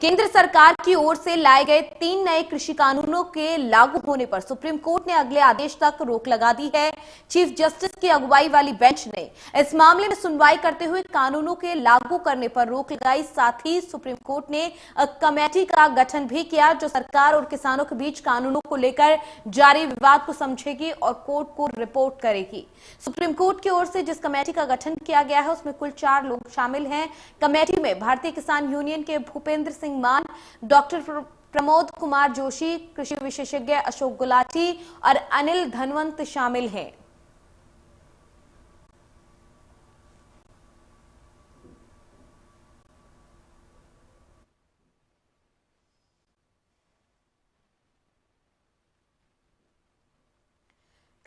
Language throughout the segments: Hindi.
केंद्र सरकार की ओर से लाए गए 3 नए कृषि कानूनों के लागू होने पर सुप्रीम कोर्ट ने अगले आदेश तक रोक लगा दी है। चीफ जस्टिस की अगुवाई वाली बेंच ने इस मामले में सुनवाई करते हुए कानूनों के लागू करने पर रोक लगाई। साथ ही सुप्रीम कोर्ट ने कमेटी का गठन भी किया जो सरकार और किसानों के बीच कानूनों को लेकर जारी विवाद को समझेगी और कोर्ट को रिपोर्ट करेगी। सुप्रीम कोर्ट की ओर से जिस कमेटी का गठन किया गया है उसमें कुल 4 लोग शामिल हैं। कमेटी में भारतीय किसान यूनियन के भूपेंद्र सिंह मान, डॉक्टर प्रमोद कुमार जोशी, कृषि विशेषज्ञ अशोक गुलाटी और अनिल धनवंत शामिल हैं।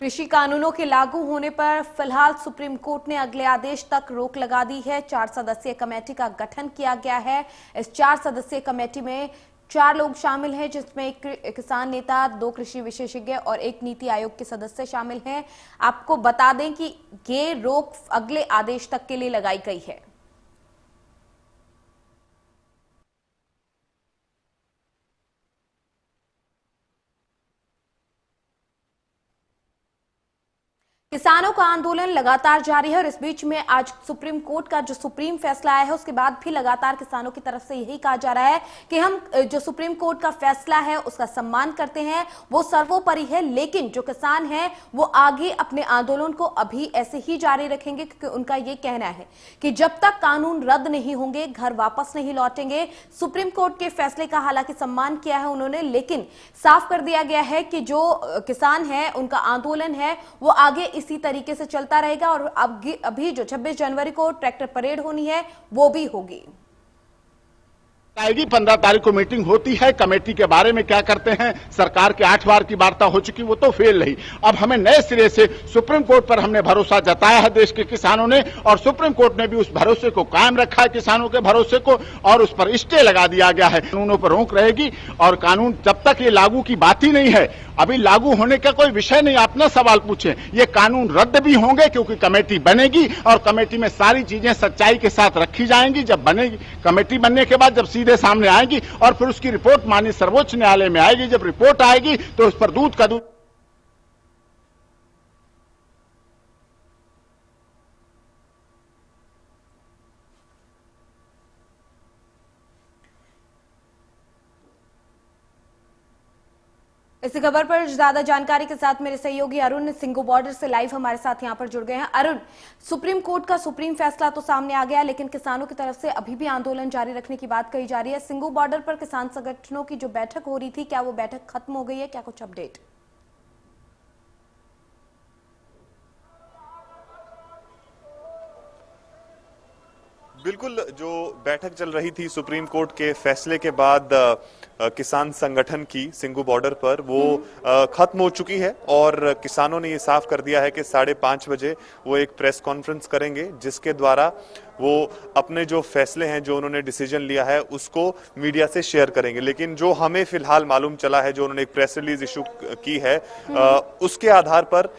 कृषि कानूनों के लागू होने पर फिलहाल सुप्रीम कोर्ट ने अगले आदेश तक रोक लगा दी है। 4 सदस्यीय कमेटी का गठन किया गया है। इस 4 सदस्यीय कमेटी में 4 लोग शामिल हैं जिसमें एक किसान नेता, 2 कृषि विशेषज्ञ और 1 नीति आयोग के सदस्य शामिल हैं। आपको बता दें कि ये रोक अगले आदेश तक के लिए लगाई गई है। किसानों का आंदोलन लगातार जारी है और इस बीच में आज सुप्रीम कोर्ट का जो सुप्रीम फैसला आया है उसके बाद भी लगातार किसानों की तरफ से यही कहा जा रहा है कि हम जो सुप्रीम कोर्ट का फैसला है उसका सम्मान करते हैं, वो सर्वोपरि है, लेकिन जो किसान हैं वो आगे अपने आंदोलन को अभी ऐसे ही जारी रखेंगे क्योंकि उनका ये कहना है कि जब तक कानून रद्द नहीं होंगे घर वापस नहीं लौटेंगे। सुप्रीम कोर्ट के फैसले का हालांकि सम्मान किया है उन्होंने, लेकिन साफ कर दिया गया है कि जो किसान है उनका आंदोलन है वो आगे इसी तरीके से चलता रहेगा और अभी जो 26 जनवरी को ट्रैक्टर परेड होनी है वो भी होगी। आएगी 15 तारीख को मीटिंग होती है। कमेटी के बारे में क्या करते हैं, सरकार के 8 बार की वार्ता हो चुकी, वो तो फेल रही। अब हमें नए सिरे से सुप्रीम कोर्ट पर हमने भरोसा जताया है देश के किसानों ने, और सुप्रीम कोर्ट ने भी उस भरोसे को कायम रखा है, किसानों के भरोसे को, और उस पर स्टे लगा दिया गया है। कानूनों पर रोक रहेगी और कानून जब तक ये लागू की बात ही नहीं है, अभी लागू होने का कोई विषय नहीं। अपना सवाल पूछे, ये कानून रद्द भी होंगे क्योंकि कमेटी बनेगी और कमेटी में सारी चीजें सच्चाई के साथ रखी जाएंगी। जब बनेगी कमेटी, बनने के बाद जब सीधे सामने आएगी और फिर उसकी रिपोर्ट माननीय सर्वोच्च न्यायालय में आएगी। जब रिपोर्ट आएगी तो उस पर दूध का दूध। इस खबर पर ज्यादा जानकारी के साथ मेरे सहयोगी अरुण सिंगू बॉर्डर से लाइव हमारे साथ यहां पर जुड़ गए हैं। अरुण, सुप्रीम कोर्ट का सुप्रीम फैसला तो सामने आ गया, लेकिन किसानों की तरफ से अभी भी आंदोलन जारी रखने की बात कही जा रही है। सिंगू बॉर्डर पर किसान संगठनों की जो बैठक हो रही थी, क्या वो बैठक खत्म हो गई है? क्या कुछ अपडेट? बिल्कुल, जो बैठक चल रही थी सुप्रीम कोर्ट के फैसले के बाद किसान संगठन की सिंगू बॉर्डर पर, वो खत्म हो चुकी है और किसानों ने ये साफ कर दिया है कि 5:30 बजे वो एक प्रेस कॉन्फ्रेंस करेंगे जिसके द्वारा वो अपने जो फैसले हैं, जो उन्होंने डिसीजन लिया है, उसको मीडिया से शेयर करेंगे। लेकिन जो हमें फिलहाल मालूम चला है, जो उन्होंने एक प्रेस रिलीज इशू की है, उसके आधार पर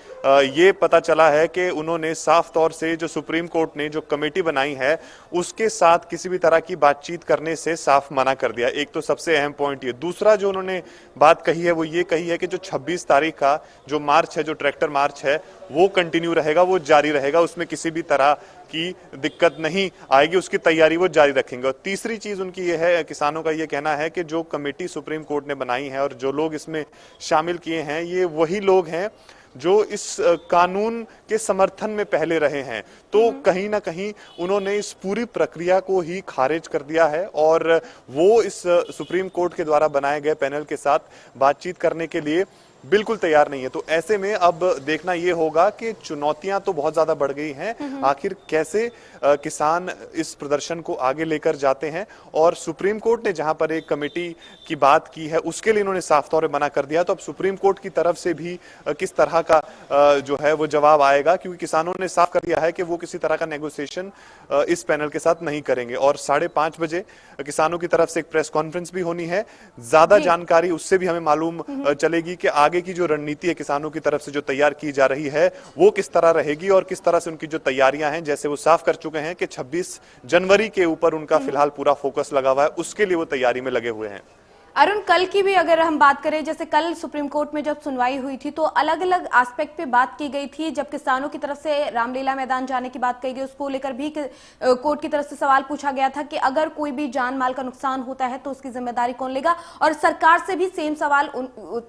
ये पता चला है कि उन्होंने साफ तौर से जो सुप्रीम कोर्ट ने जो कमेटी बनाई है उसके साथ किसी भी तरह की बातचीत करने से साफ मना कर दिया। एक तो सबसे अहम पॉइंट ये। दूसरा जो उन्होंने बात कही है वो ये कही है कि जो 26 तारीख का जो मार्च है, जो ट्रैक्टर मार्च है, वो कंटिन्यू रहेगा, वो जारी रहेगा, उसमें किसी भी तरह की दिक्कत नहीं आएगी, उसकी तैयारी वो जारी रखेंगे। और तीसरी चीज उनकी ये है, किसानों का ये कहना है कि जो कमेटी सुप्रीम कोर्ट ने बनाई है और जो लोग इसमें शामिल किए हैं, ये वही लोग हैं जो इस कानून के समर्थन में पहले रहे हैं। तो कहीं ना कहीं उन्होंने इस पूरी प्रक्रिया को ही खारिज कर दिया है और वो इस सुप्रीम कोर्ट के द्वारा बनाए गए पैनल के साथ बातचीत करने के लिए बिल्कुल तैयार नहीं है। तो ऐसे में अब देखना ये होगा कि चुनौतियां तो बहुत ज्यादा बढ़ गई हैं, आखिर कैसे किसान इस प्रदर्शन को आगे लेकर जाते हैं। और सुप्रीम कोर्ट ने जहां पर एक कमेटी की बात की है उसके लिए इन्होंने साफ तौर पर मना कर दिया, तो अब सुप्रीम कोर्ट की तरफ से भी किस तरह का जो है वो जवाब आएगा, क्योंकि किसानों ने साफ कर दिया है कि वो किसी तरह का नेगोशिएशन इस पैनल के साथ नहीं करेंगे। और 5:30 बजे किसानों की तरफ से एक प्रेस कॉन्फ्रेंस भी होनी है। ज्यादा जानकारी उससे भी हमें मालूम चलेगी कि आगे आगे की जो रणनीति है किसानों की तरफ से जो तैयार की जा रही है वो किस तरह रहेगी और किस तरह से उनकी जो तैयारियां हैं, जैसे वो साफ कर चुके हैं कि 26 जनवरी के ऊपर उनका फिलहाल पूरा फोकस लगा हुआ है, उसके लिए वो तैयारी में लगे हुए हैं। अरुण, कल की भी अगर हम बात करें, जैसे कल सुप्रीम कोर्ट में जब सुनवाई हुई थी तो अलग अलग एस्पेक्ट पे बात की गई थी। जब किसानों की तरफ से रामलीला मैदान जाने की बात कही गई, उसको लेकर भी कोर्ट की तरफ से सवाल पूछा गया था कि अगर कोई भी जान माल का नुकसान होता है तो उसकी जिम्मेदारी कौन लेगा। और सरकार से भी सेम सवाल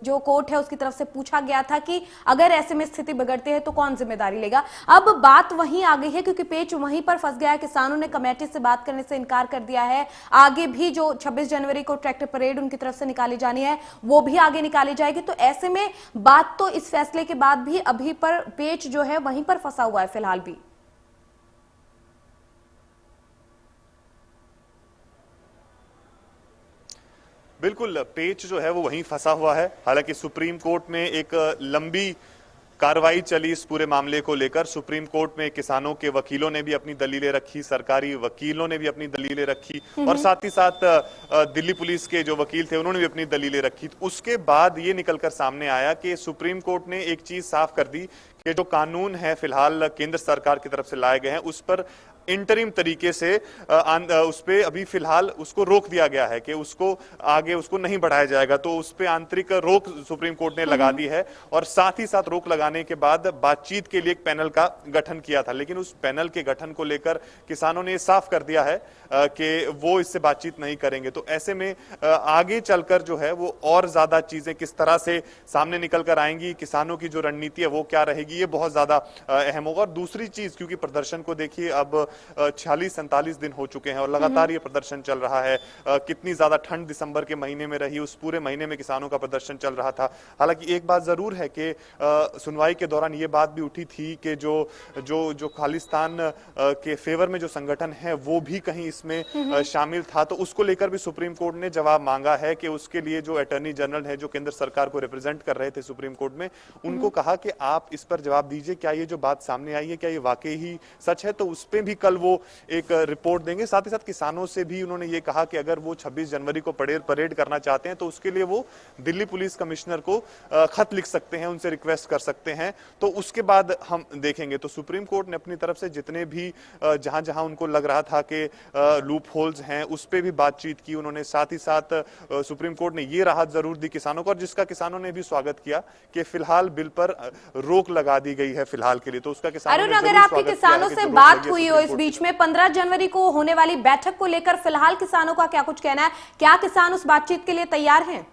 जो कोर्ट है उसकी तरफ से पूछा गया था कि अगर ऐसे में स्थिति बिगड़ती है तो कौन जिम्मेदारी लेगा। अब बात वहीं आ गई है क्योंकि पेच वहीं पर फंस गया है। किसानों ने कमेटी से बात करने से इनकार कर दिया है। आगे भी जो 26 जनवरी को ट्रैक्टर परेड उनकी तरफ से निकाली जानी है वो भी आगे निकाली जाएगी। तो ऐसे में बात तो इस फैसले के बाद भी अभी पर पेच जो है वहीं पर फंसा हुआ है फिलहाल भी। बिल्कुल, पेच जो है वो वहीं फंसा हुआ है। हालांकि सुप्रीम कोर्ट में एक लंबी कार्रवाई चली इस पूरे मामले को लेकर। सुप्रीम कोर्ट में किसानों के वकीलों ने भी अपनी दलीलें रखी, सरकारी वकीलों ने भी अपनी दलीलें रखी और साथ ही साथ दिल्ली पुलिस के जो वकील थे उन्होंने भी अपनी दलीलें रखी। उसके बाद ये निकलकर सामने आया कि सुप्रीम कोर्ट ने एक चीज साफ कर दी कि जो कानून है फिलहाल केंद्र सरकार की तरफ से लाए गए हैं उस पर इंटरिम तरीके से उस पे अभी फिलहाल उसको रोक दिया गया है कि उसको आगे उसको नहीं बढ़ाया जाएगा। तो उस पे आंतरिक रोक सुप्रीम कोर्ट ने लगा दी है और साथ ही साथ रोक लगाने के बाद बातचीत के लिए एक पैनल का गठन किया था। लेकिन उस पैनल के गठन को लेकर किसानों ने साफ कर दिया है कि वो इससे बातचीत नहीं करेंगे। तो ऐसे में आगे चलकर जो है वो और ज्यादा चीजें किस तरह से सामने निकल कर आएंगी, किसानों की जो रणनीति है वो क्या रहेगी, ये बहुत ज्यादा अहम होगा। और दूसरी चीज, क्योंकि प्रदर्शन को देखिए अब 46-47 दिन हो चुके हैं और लगातार ये प्रदर्शन चल रहा है। कितनी ज्यादा ठंड दिसंबर के महीने में रही, उस पूरे महीने में किसानों का प्रदर्शन चल रहा था। हालांकि एक बात जरूर है कि सुनवाई के दौरान ये बात भी उठी थी कि जो खालिस्तान के फेवर में जो संगठन है वो भी कहीं इसमें शामिल था। तो उसको लेकर भी सुप्रीम कोर्ट ने जवाब मांगा है कि उसके लिए जो अटॉर्नी जनरल है जो केंद्र सरकार को रिप्रेजेंट कर रहे थे सुप्रीम कोर्ट में, उनको कहा कि आप इस पर जवाब दीजिए, क्या ये जो बात सामने आई है क्या ये वाकई ही सच है। तो उस पर भी कल वो एक रिपोर्ट देंगे। साथ ही साथ किसानों से भी उन्होंने ये कहा कि अगर वो 26 जनवरी को परेड करना चाहते हैं तो उसके लिए वो दिल्ली पुलिस कमिश्नर को खत लिख सकते हैं, उनसे रिक्वेस्ट कर सकते हैं। तो उसके बाद हम देखेंगे। तो सुप्रीम कोर्ट ने अपनी तरफ से जितने भी जहां जहां उनको लग रहा था कि लूप होल्स हैं उस पर भी बातचीत की उन्होंने। साथ ही साथ सुप्रीम कोर्ट ने ये राहत जरूर दी किसानों को और जिसका किसानों ने भी स्वागत किया कि फिलहाल बिल पर रोक लगा दी गई है फिलहाल के लिए। तो उसका किसानों ने अगर आपके किसानों से बात हुई हो इस बीच में 15 जनवरी को होने वाली बैठक को लेकर फिलहाल किसानों का क्या कुछ कहना है? क्या किसान उस बातचीत के लिए तैयार हैं?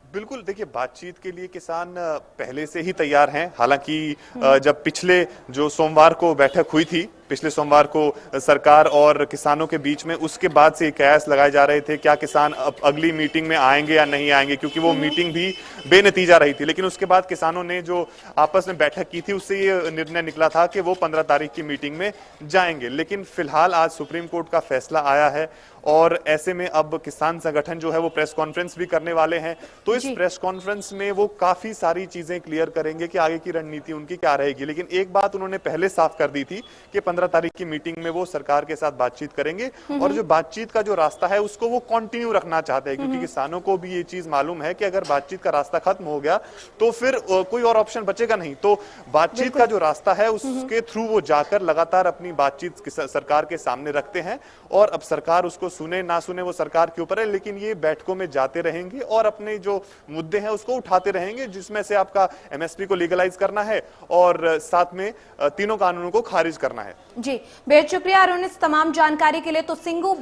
बिल्कुल, देखिए बातचीत के लिए किसान पहले से ही तैयार हैं। हालांकि जब पिछले जो सोमवार को बैठक हुई थी, पिछले सोमवार को सरकार और किसानों के बीच में, उसके बाद से कयास लगाए जा रहे थे क्या किसान अब अगली मीटिंग में आएंगे या नहीं आएंगे, क्योंकि वो मीटिंग भी बेनतीजा रही थी। लेकिन उसके बाद किसानों ने जो आपस में बैठक की थी उससे ये निर्णय निकला था कि वो 15 तारीख की मीटिंग में जाएंगे। लेकिन फिलहाल आज सुप्रीम कोर्ट का फैसला आया है और ऐसे में अब किसान संगठन जो है वो प्रेस कॉन्फ्रेंस भी करने वाले हैं। तो इस प्रेस कॉन्फ्रेंस में वो काफी सारी चीजें क्लियर करेंगे कि आगे की रणनीति उनकी क्या रहेगी। लेकिन एक बात उन्होंने पहले साफ कर दी थी कि 15 तारीख की मीटिंग में वो सरकार के साथ बातचीत करेंगे और जो बातचीत का जो रास्ता है उसको वो कंटिन्यू रखना चाहते हैं, क्योंकि किसानों को भी ये चीज मालूम है कि अगर बातचीत का रास्ता खत्म हो गया तो फिर कोई और ऑप्शन बचेगा नहीं। तो बातचीत का जो रास्ता है उसके थ्रू वो जाकर लगातार अपनी बातचीत सरकार के सामने रखते हैं और अब सरकार उसको सुने ना सुने वो सरकार के ऊपर है। लेकिन ये बैठकों में जाते रहेंगे और अपने जो मुद्दे हैं उसको उठाते रहेंगे, जिसमें से आपका एमएसपी को लीगलाइज करना है और साथ में तीनों कानूनों को खारिज करना है। जी, बेहद शुक्रिया अरुण इस तमाम जानकारी के लिए। तो सिंगू